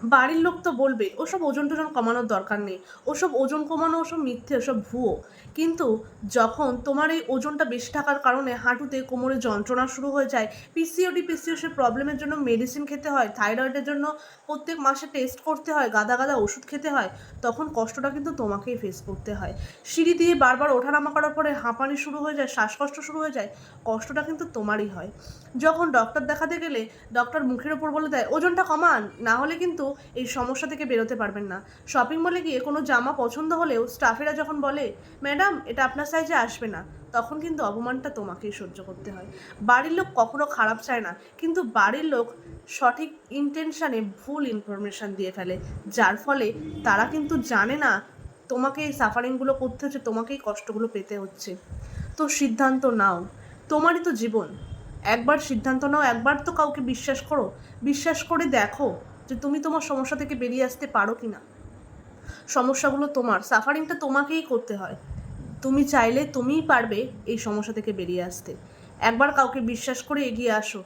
বাড়ির লোক তো বলবে ওসব ওজন টোজন কমানোর দরকার নেই, ওসব ওজন কমানো ওসব মিথ্যে, ওসব ভুয়ো। কিন্তু যখন তোমার এই ওজনটা বেশি থাকার কারণে হাঁটুতে কোমরে যন্ত্রণা শুরু হয়ে যায়, পিসিওডির প্রবলেমের জন্য মেডিসিন খেতে হয়, থাইরয়েডের জন্য প্রত্যেক মাসে টেস্ট করতে হয়, গাদা গাদা ওষুধ খেতে হয়, তখন কষ্টটা কিন্তু তোমাকেই ফেস করতে হয়। সিঁড়ি দিয়ে বারবার ওঠানামা করার পরে হাঁপানি শুরু হয়ে যায়, শ্বাসকষ্ট শুরু হয়ে যায়, কষ্টটা কিন্তু তোমারই হয়। যখন ডক্টর দেখাতে গেলে ডক্টর মুখের ওপর বলে দেয় ওজনটা কমান, না হলে কিন্তু এই সমস্যা থেকে বেরোতে পারবেন না। শপিং মলে গিয়ে কোনো জামা পছন্দ হলেও স্টাফেরা যখন বলে ম্যাডাম এটা আপনার সাইজে আসবে না, তখন কিন্তু অপমানটা তোমাকেই সহ্য করতে হয়। বাড়ির লোক কখনো খারাপ চায় না, কিন্তু বাড়ির লোক সঠিক ইন্টেনশানে ভুল ইনফরমেশান দিয়ে ফেলে, যার ফলে তারা কিন্তু জানে না তোমাকে এই সাফারিংগুলো করতে হচ্ছে, তোমাকে এই কষ্টগুলো পেতে হচ্ছে। তো সিদ্ধান্ত নাও, তোমারই তো জীবন। একবার সিদ্ধান্ত নাও, একবার তো কাউকে বিশ্বাস করো, বিশ্বাস করে দেখো যে তুমি তোমার সমস্যা থেকে বেরিয়ে আসতে পারো কি না। সমস্যাগুলো তোমার, সাফারিংটা তোমাকেই করতে হয়, তুমি চাইলে তুমিই পারবে এই সমস্যা থেকে বেরিয়ে আসতে। একবার কাউকে বিশ্বাস করে এগিয়ে আসো,